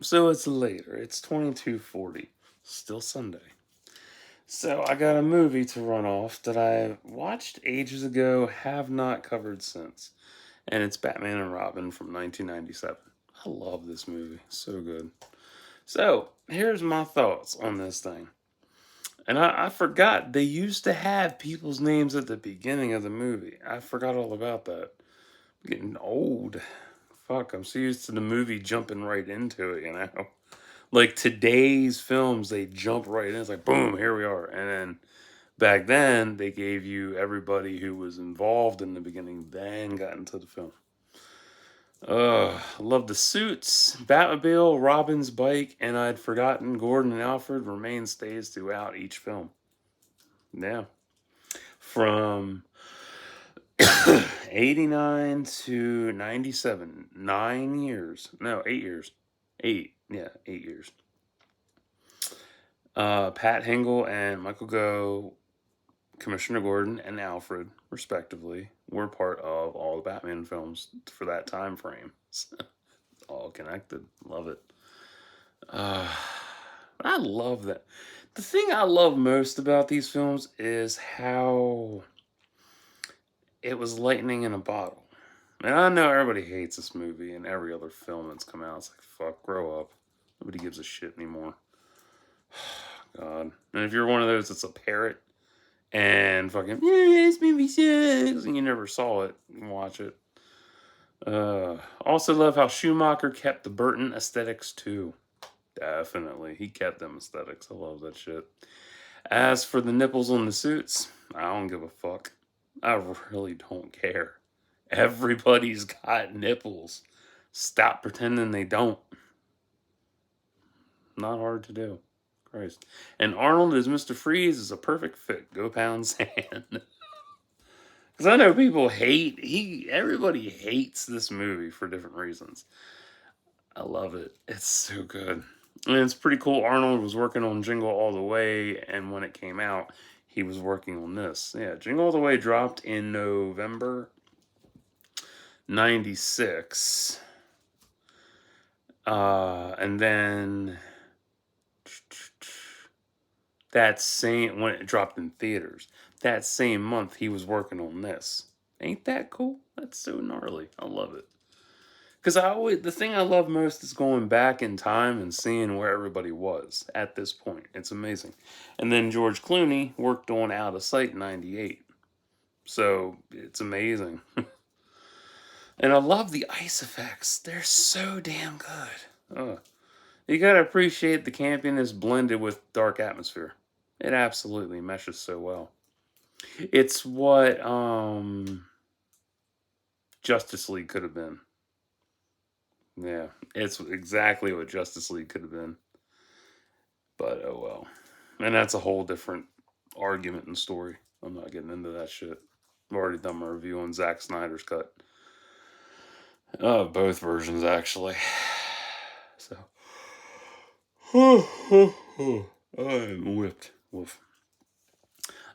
So it's later. It's 22:40. Still Sunday. So I got a movie to run off that I watched ages ago, have not covered since. And it's Batman and Robin from 1997. I love this movie. So good. So here's my thoughts on this thing. And I forgot they used to have people's names at the beginning of the movie. I forgot all about that. I'm getting old. Fuck, I'm so used to the movie jumping right into it, you know? Like today's films, they jump right in. It's like, boom, here we are. And then back then, they gave you everybody who was involved in the beginning, then got into the film. I love the suits, Batmobile, Robin's bike, and I'd forgotten Gordon and Alfred were mainstays throughout each film. Yeah. From 89 to 97. 9 years. No, 8 years. 8 years. Pat Hingle and Michael Goh, Commissioner Gordon, and Alfred, respectively, were part of all the Batman films for that time frame. All connected. Love it. Uh, I love that. The thing I love most about these films is how it was lightning in a bottle. And I know everybody hates this movie and every other film that's come out. It's like, fuck, grow up. Nobody gives a shit anymore. God. And if you're one of those that's a parrot and fucking, yeah, this movie sucks, and you never saw it, you can watch it. Also love how Schumacher kept the Burton aesthetics too. Definitely. He kept them aesthetics. I love that shit. As for the nipples on the suits, I don't give a fuck. I really don't care. Everybody's got nipples. Stop pretending they don't. Not hard to do. Christ. And Arnold as Mr. Freeze is a perfect fit. Go pound sand. Because I know people hate everybody hates this movie for different reasons. I love it. It's so good. And it's pretty cool. Arnold was working on Jingle All the Way, and when it came out, he was working on this. Yeah, Jingle All the Way dropped in November 96. And then that same when it dropped in theaters, that same month he was working on this. Ain't that cool? That's so gnarly. I love it. Because the thing I love most is going back in time and seeing where everybody was at this point. It's amazing. And then George Clooney worked on Out of Sight in 98. So it's amazing. And I love the ice effects. They're so damn good. You gotta appreciate the campiness blended with dark atmosphere. It absolutely meshes so well. It's what Justice League could have been. Yeah, it's exactly what Justice League could have been. But oh well. And that's a whole different argument and story. I'm not getting into that shit. I've already done my review on Zack Snyder's cut. Both versions actually. So I'm whipped. Woof.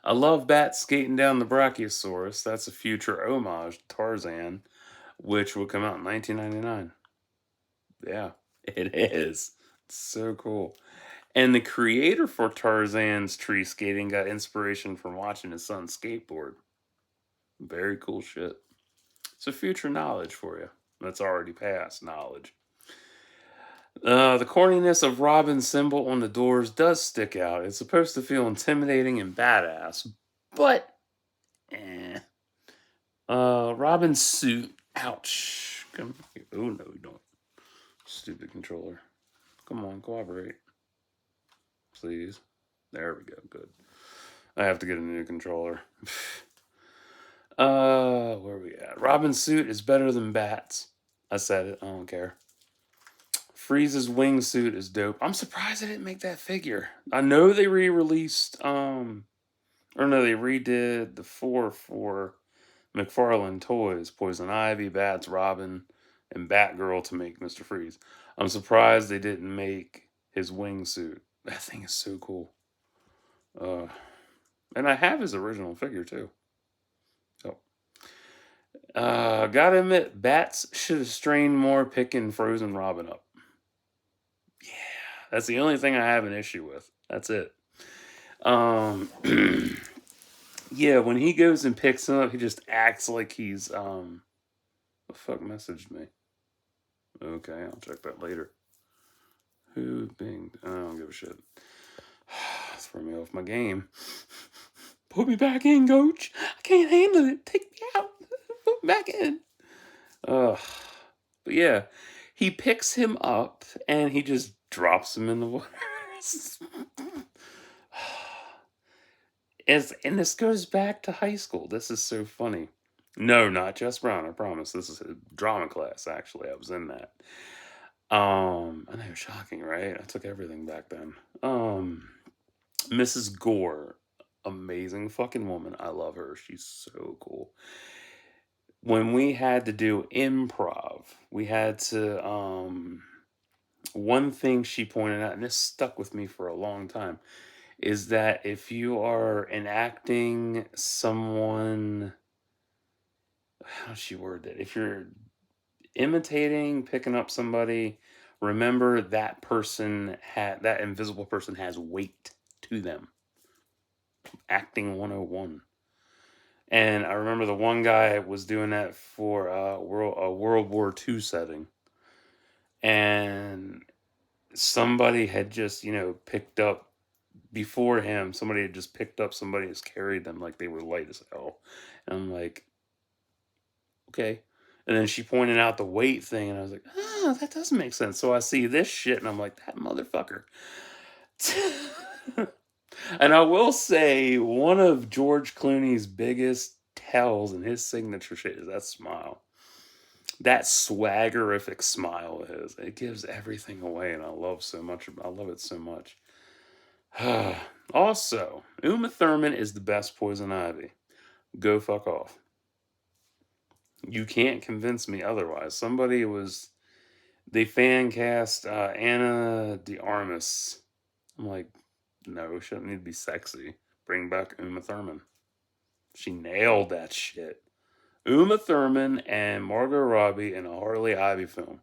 I love Bat skating down the Brachiosaurus. That's a future homage to Tarzan, which will come out in 1999. Yeah, it is. It's so cool. And the creator for Tarzan's tree skating got inspiration from watching his son skateboard. Very cool shit. So future knowledge for you. That's already past knowledge. The corniness of Robin's symbol on the doors does stick out. It's supposed to feel intimidating and badass, but eh. Robin's suit. Ouch. Come here. Oh no, you don't. Stupid controller. Come on, cooperate. Please. There we go. Good. I have to get a new controller. Where are we at? Robin's suit is better than Bat's. I said it. I don't care. Freeze's wingsuit is dope. I'm surprised they didn't make that figure. I know they re-released or no, they redid the four for McFarlane Toys, Poison Ivy, Bats, Robin, and Batgirl to make Mr. Freeze. I'm surprised they didn't make his wingsuit. That thing is so cool. Uh, and I have his original figure too. So, gotta admit, Bats should have strained more picking Frozen Robin up. Yeah, that's the only thing I have an issue with. That's it. Um, yeah, when he goes and picks him up, he just acts like he's the fuck messaged me. Okay, I'll check that later. Who binged? I don't give a shit. Throw me off my game. Put me back in, coach. I can't handle it. Take me out. Put me back in. Ugh. But yeah, he picks him up and he just drops him in the water. And this goes back to high school. This is so funny. No, not Jess Brown. I promise. This is a drama class. Actually, I was in that. I know, shocking, right? I took everything back then. Mrs. Gore, amazing fucking woman. I love her. She's so cool. When we had to do improv, we had to one thing she pointed out, and this stuck with me for a long time, is that if you are enacting someone, how does she word it? If you're imitating, picking up somebody, remember that that invisible person has weight to them. Acting 101. And I remember the one guy was doing that for a World War II setting. And somebody had just, picked up before him, somebody had just picked up somebody has carried them like they were light as hell. And I'm like, okay. And then she pointed out the weight thing, and I was like, that doesn't make sense. So I see this shit, and I'm like, that motherfucker. And I will say, one of George Clooney's biggest tells in his signature shit is that smile. That swaggerific smile is. It gives everything away, and I love it so much. Also, Uma Thurman is the best Poison Ivy. Go fuck off. You can't convince me otherwise. They fan cast Anna de Armas. I'm like, no, she doesn't need to be sexy. Bring back Uma Thurman. She nailed that shit. Uma Thurman and Margot Robbie in a Harley Ivy film.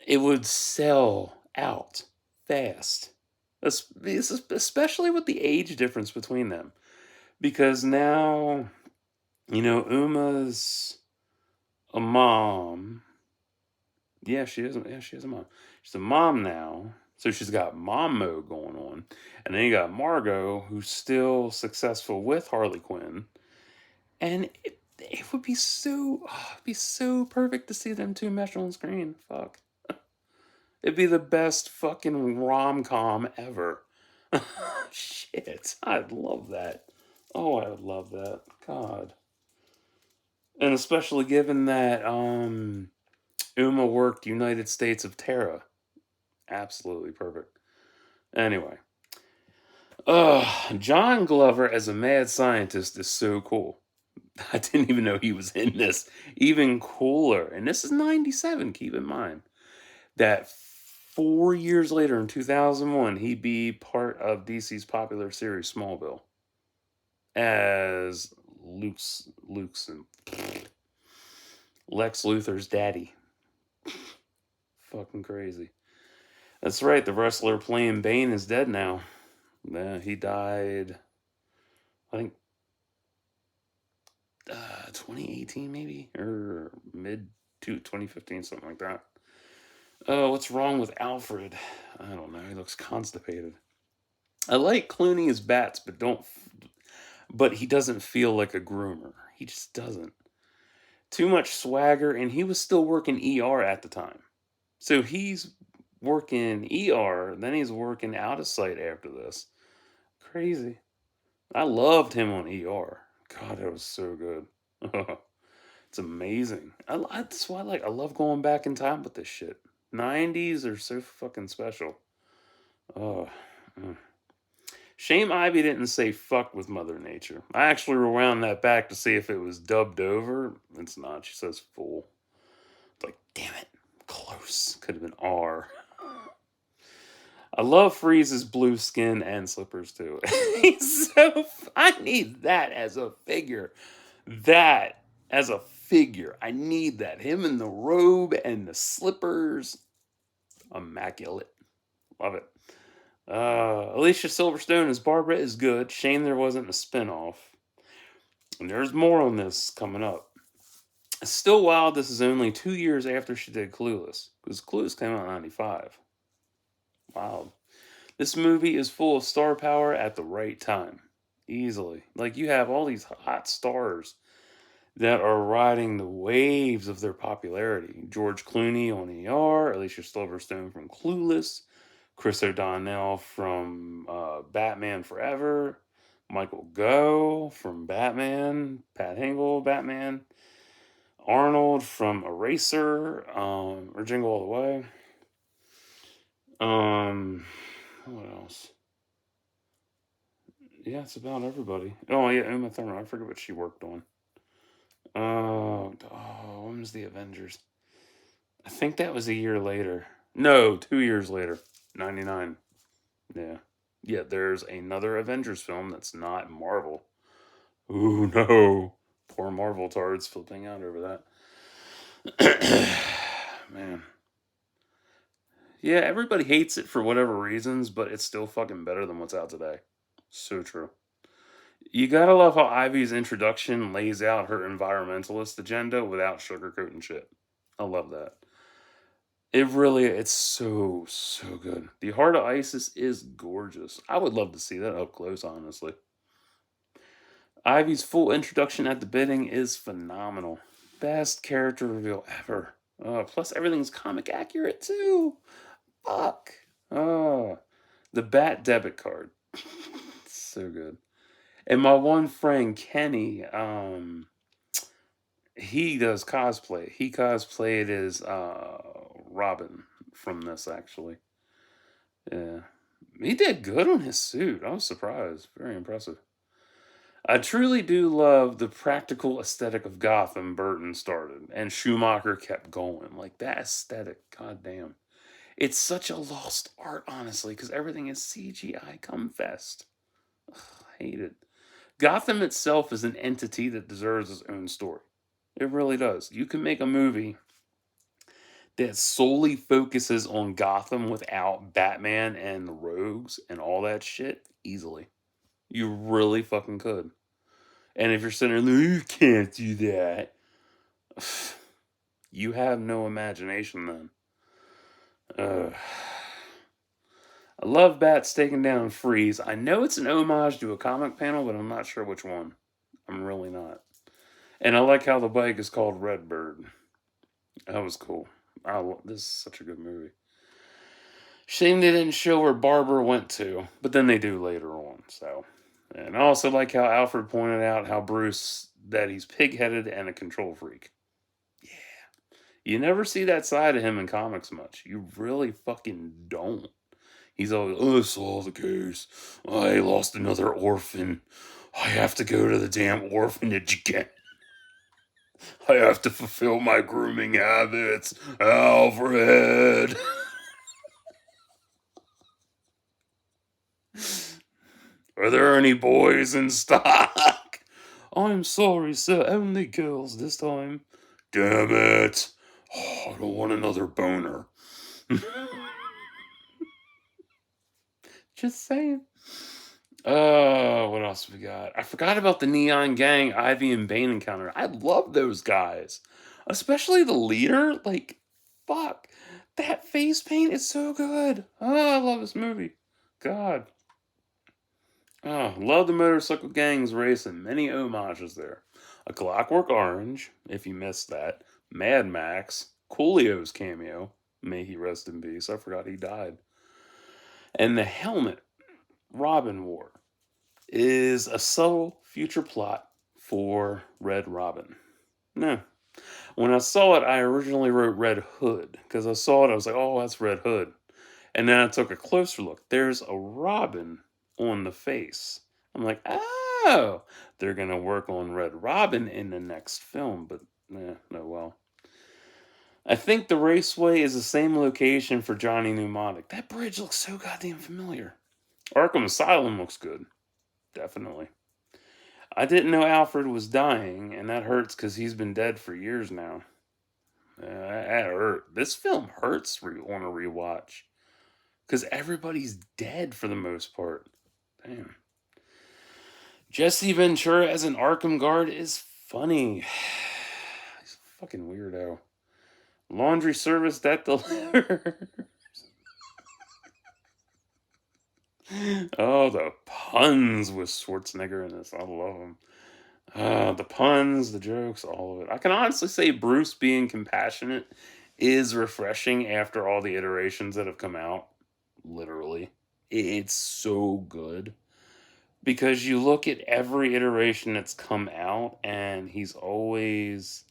It would sell out fast. Especially with the age difference between them. Because now, Uma's a mom. Yeah, she is. Yeah, she is a mom. She's a mom now, so she's got mom mode going on, and then you got Margot, who's still successful with Harley Quinn, and it would be so perfect to see them two mesh on screen. Fuck, it'd be the best fucking rom com ever. Shit, I'd love that. Oh, I would love that. God, and especially given that Uma worked United States of Terra. Absolutely perfect. Anyway, John Glover as a mad scientist is so cool. I didn't even know he was in this. Even cooler. And this is 97, keep in mind. That 4 years later in 2001, he'd be part of DC's popular series Smallville as Luke's and Lex Luthor's daddy. Fucking crazy. That's right, the wrestler playing Bane is dead now. Yeah, he died, I think, 2018 maybe, or mid to 2015, something like that. What's wrong with Alfred? I don't know. He looks constipated. I like Clooney as Bats, but he doesn't feel like a groomer. He just doesn't. Too much swagger, and he was still working ER at the time. So he's working ER, then he's working Out of Sight after this. Crazy. I loved him on ER. God, it was so good. It's amazing. That's why I love going back in time with this shit. 90s are so fucking special. Oh. Shame Ivy didn't say fuck with Mother Nature. I actually rewound that back to see if it was dubbed over. It's not. She says fool. It's like, damn it. Close. Could have been R. I love Freeze's blue skin and slippers too. I need that as a figure. I need that. Him in the robe and the slippers. Immaculate. Love it. Alicia Silverstone as Barbara is good. Shame there wasn't a spinoff. And there's more on this coming up. It's still wild this is only 2 years after she did Clueless, because Clueless came out in 95. Wow. This movie is full of star power at the right time. Easily. Like, you have all these hot stars that are riding the waves of their popularity. George Clooney on ER, Alicia Silverstone from Clueless, Chris O'Donnell from Batman Forever, Michael Gough from Batman, Pat Hingle, Batman, Arnold from Eraser, or Jingle All the Way. What else? Yeah, it's about everybody. Oh yeah, Uma Thurman. I forget what she worked on. When was the Avengers? I think that was a year later. No, 2 years later. 99. Yeah. Yeah, there's another Avengers film that's not Marvel. Ooh, no. Poor Marvel tards flipping out over that. Man. Yeah, everybody hates it for whatever reasons, but it's still fucking better than what's out today. So true. You gotta love how Ivy's introduction lays out her environmentalist agenda without sugarcoating shit. I love that. It's so good. The Heart of Isis is gorgeous. I would love to see that up close, honestly. Ivy's full introduction at the bidding is phenomenal. Best character reveal ever. Plus, everything's comic accurate, too. Fuck. The Bat debit card. So good. And my one friend, Kenny, he does cosplay. He cosplayed as Robin from this, actually. Yeah. He did good on his suit. I was surprised. Very impressive. I truly do love the practical aesthetic of Gotham Burton started, and Schumacher kept going. Like, that aesthetic, goddamn. It's such a lost art, honestly, because everything is CGI cum fest. Ugh, I hate it. Gotham itself is an entity that deserves its own story. It really does. You can make a movie that solely focuses on Gotham without Batman and the Rogues and all that shit easily. You really fucking could. And if you're sitting there, you can't do that. You have no imagination then. I love Bats taking down Freeze. I know it's an homage to a comic panel, but I'm not sure which one. I'm really not. And I like how the bike is called Redbird. That was cool. This is such a good movie. Shame they didn't show where Barbara went to, but then they do later on. So, and I also like how Alfred pointed out how Bruce that he's pig-headed and a control freak. Yeah, you never see that side of him in comics much. You really fucking don't. He's always, oh, I saw the case. I lost another orphan. I have to go to the damn orphanage again. I have to fulfill my grooming habits, Alfred. Are there any boys in stock? I'm sorry, sir. Only girls this time. Damn it. Oh, I don't want another boner. Just saying. What else we got? I forgot about the Neon Gang, Ivy and Bane encounter. I love those guys. Especially the leader. Like, fuck. That face paint is so good. Oh, I love this movie. God. Oh, love the motorcycle gangs racing. Many homages there. A Clockwork Orange, if you missed that. Mad Max. Coolio's cameo. May he rest in peace. I forgot he died. And the helmet Robin wore is a subtle future plot for Red Robin. No. When I saw it, I originally wrote Red Hood. Because I saw it, I was like, oh, that's Red Hood. And then I took a closer look. There's a Robin on the face. I'm like, oh, they're going to work on Red Robin in the next film. But, no, well. I think the raceway is the same location for Johnny Mnemonic. That bridge looks so goddamn familiar. Arkham Asylum looks good. Definitely. I didn't know Alfred was dying, and that hurts because he's been dead for years now. That hurt. This film hurts on a rewatch because everybody's dead for the most part. Damn. Jesse Ventura as an Arkham guard is funny. He's a fucking weirdo. Laundry service that delivers. Oh, the puns with Schwarzenegger in this. I love them. The puns, the jokes, all of it. I can honestly say Bruce being compassionate is refreshing after all the iterations that have come out. Literally. It's so good. Because you look at every iteration that's come out, and he's always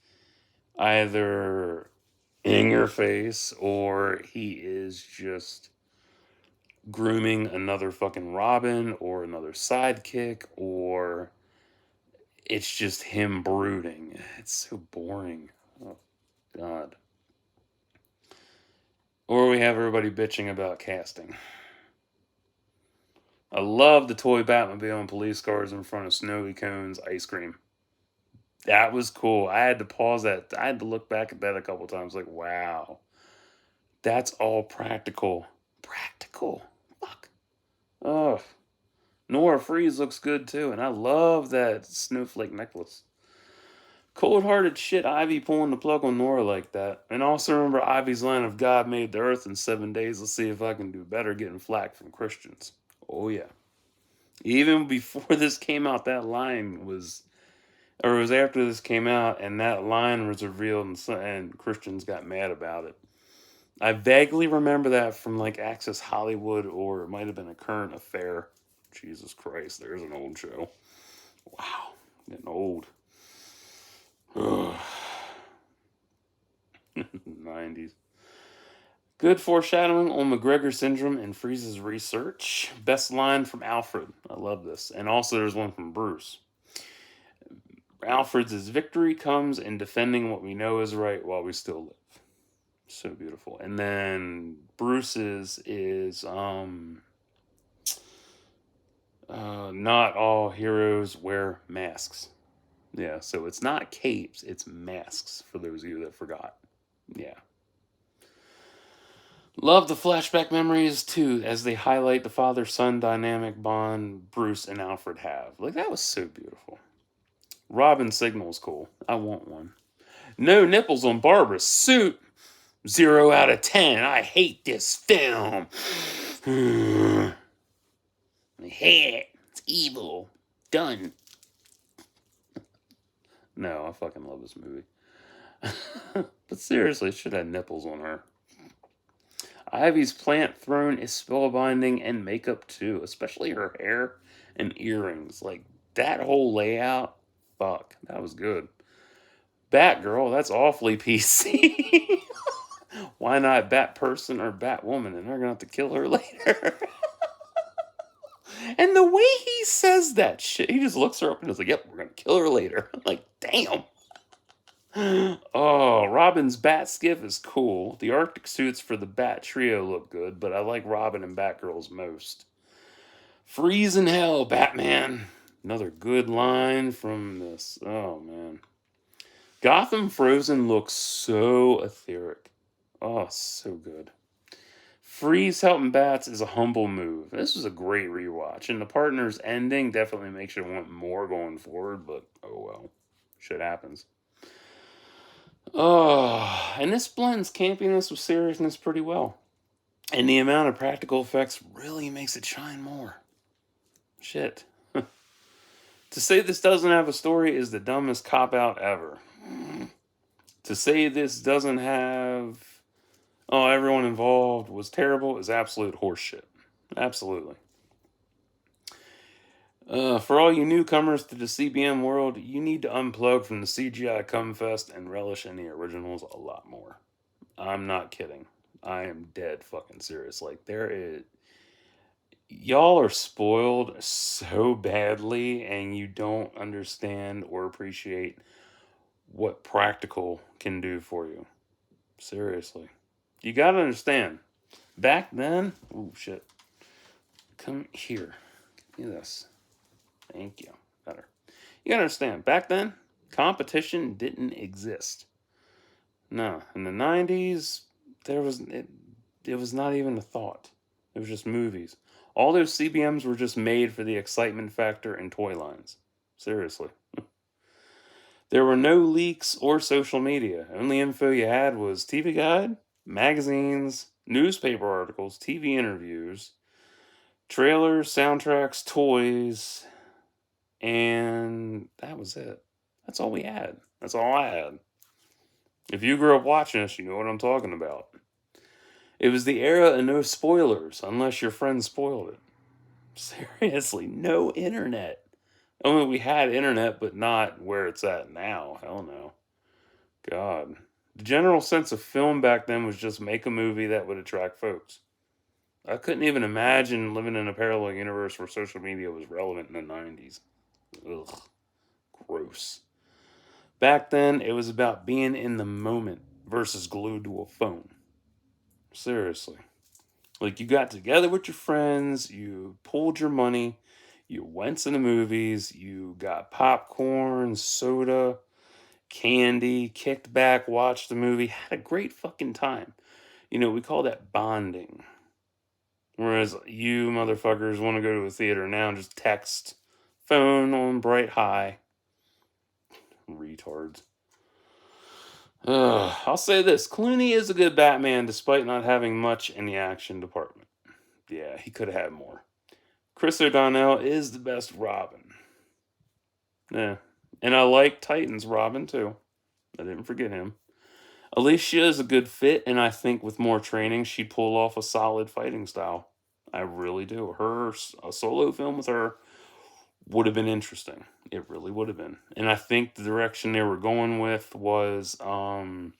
either in your face or he is just grooming another fucking Robin or another sidekick, or it's just him brooding. It's so boring. Oh, God. Or we have everybody bitching about casting. I love the toy Batmobile and police cars in front of Snowy Cone's ice cream. That was cool. I had to pause that. I had to look back at that a couple times. Like, wow. That's all practical. Practical. Fuck. Ugh. Nora Freeze looks good too, and I love that snowflake necklace. Cold hearted shit, Ivy pulling the plug on Nora like that. And also remember Ivy's line of God made the earth in 7 days. Let's see if I can do better getting flack from Christians. Oh, yeah. Even before this came out, that line was, or it was after this came out, and that line was revealed, and Christians got mad about it. I vaguely remember that from like Access Hollywood, or it might have been A Current Affair. Jesus Christ, there's an old show. Wow, getting old. Ugh. 90s. Good foreshadowing on McGregor syndrome and Freeze's research. Best line from Alfred. I love this. And also there's one from Bruce. Alfred's is victory comes in defending what we know is right while we still live. So beautiful. And then Bruce's is not all heroes wear masks. Yeah, so it's not capes, it's masks, for those of you that forgot. Yeah. Love the flashback memories too, as they highlight the father-son dynamic bond Bruce and Alfred have. Like, that was so beautiful. Robin Signal's cool. I want one. No nipples on Barbara's suit. 0 out of 10. I hate this film. I hate it. It's evil. Done. No, I fucking love this movie. But seriously, it should have nipples on her. Ivy's plant throne is spellbinding, and makeup too, especially her hair and earrings. Like, that whole layout, fuck, that was good. Batgirl, that's awfully PC. Why not Batperson or Batwoman? And they're gonna have to kill her later. And the way he says that shit, he just looks her up and is like, yep, we're gonna kill her later. I'm like, damn. Oh, Robin's bat skiff is cool. The Arctic suits for the Bat Trio look good, but I like Robin and Batgirls most. Freeze in hell, Batman. Another good line from this. Oh, man. Gotham Frozen looks so etheric. Oh, so good. Freeze helping Bats is a humble move. This was a great rewatch, and the partner's ending definitely makes you want more going forward, but oh well. Shit happens. Oh, and this blends campiness with seriousness pretty well. And the amount of practical effects really makes it shine more. Shit. To say this doesn't have a story is the dumbest cop out ever. To say this doesn't have, oh, everyone involved was terrible is absolute horseshit. Absolutely. For all you newcomers to the CBM world, you need to unplug from the CGI Cumfest and relish in the originals a lot more. I'm not kidding. I am dead fucking serious. Like, there is, y'all are spoiled so badly, and you don't understand or appreciate what practical can do for you. Seriously. You gotta understand. Back then, oh shit. Come here. Give me this. Thank you. Better. You gotta understand. Back then, competition didn't exist. No, in the 90s, it was not even a thought. It was just movies. All those CBMs were just made for the excitement factor and toy lines. Seriously. There were no leaks or social media. Only info you had was TV Guide, magazines, newspaper articles, TV interviews, trailers, soundtracks, toys, and that was it. That's all we had. That's all I had. If you grew up watching us, you know what I'm talking about. It was the era of no spoilers, unless your friend spoiled it. Seriously, no internet. I mean, we had internet, but not where it's at now. Hell no. God. The general sense of film back then was just make a movie that would attract folks. I couldn't even imagine living in a parallel universe where social media was relevant in the 90s. Ugh, gross. Back then, it was about being in the moment versus glued to a phone. Seriously. Like, you got together with your friends, you pulled your money, you went to the movies, you got popcorn, soda, candy, kicked back, watched the movie, had a great fucking time. You know, we call that bonding. Whereas you motherfuckers want to go to a theater now and just text, phone on bright high. Retards. I'll say this, Clooney is a good Batman despite not having much in the action department. Yeah, he could have had more. Chris O'Donnell is the best Robin. Yeah. And I like Titans Robin too. I didn't forget him. Alicia is a good fit, and I think with more training, she'd pull off a solid fighting style. I really do. A solo film with her would have been interesting. It really would have been. And I think the direction they were going with was, well,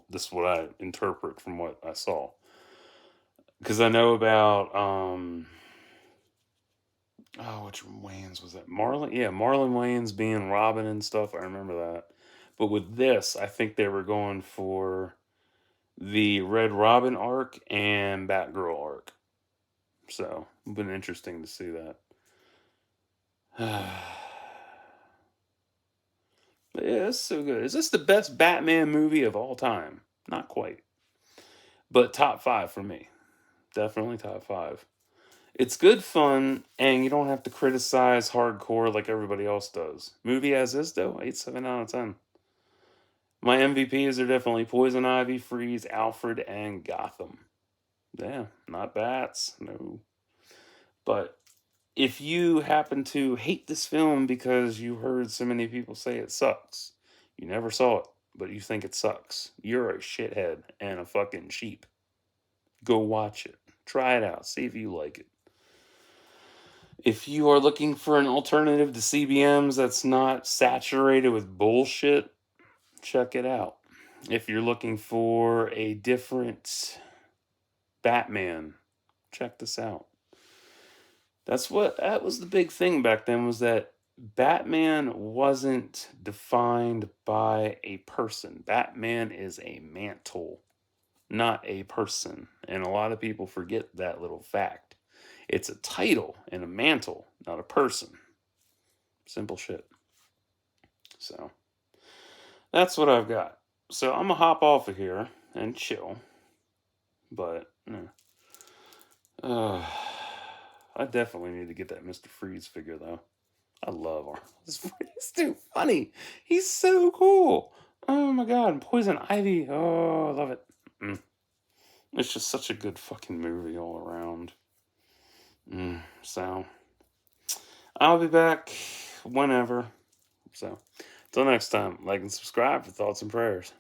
this is what I interpret from what I saw. Because I know about, oh, which Wayans was that? Marlon? Yeah, Marlon Wayans being Robin and stuff. I remember that. But with this, I think they were going for the Red Robin arc and Batgirl arc. So, it's been interesting to see that. Yeah, it's so good. Is this the best Batman movie of all time? Not quite. But top five for me. Definitely top five. It's good fun, and you don't have to criticize hardcore like everybody else does. Movie as is, though, 8, 7 out of 10. My MVPs are definitely Poison Ivy, Freeze, Alfred, and Gotham. Yeah, not bats. No. But if you happen to hate this film because you heard so many people say it sucks, you never saw it, but you think it sucks, you're a shithead and a fucking sheep. Go watch it. Try it out. See if you like it. If you are looking for an alternative to CBMs that's not saturated with bullshit, check it out. If you're looking for a different Batman, check this out. That was the big thing back then, was that Batman wasn't defined by a person. Batman is a mantle, not a person. And a lot of people forget that little fact. It's a title and a mantle, not a person. Simple shit. So that's what I've got. So I'm gonna hop off of here and chill. But I definitely need to get that Mr. Freeze figure though. I love Arnold. He's too funny. He's so cool. Oh my god, Poison Ivy. Oh, I love it. It's just such a good fucking movie all around. So, I'll be back whenever. So, till next time, like and subscribe for thoughts and prayers.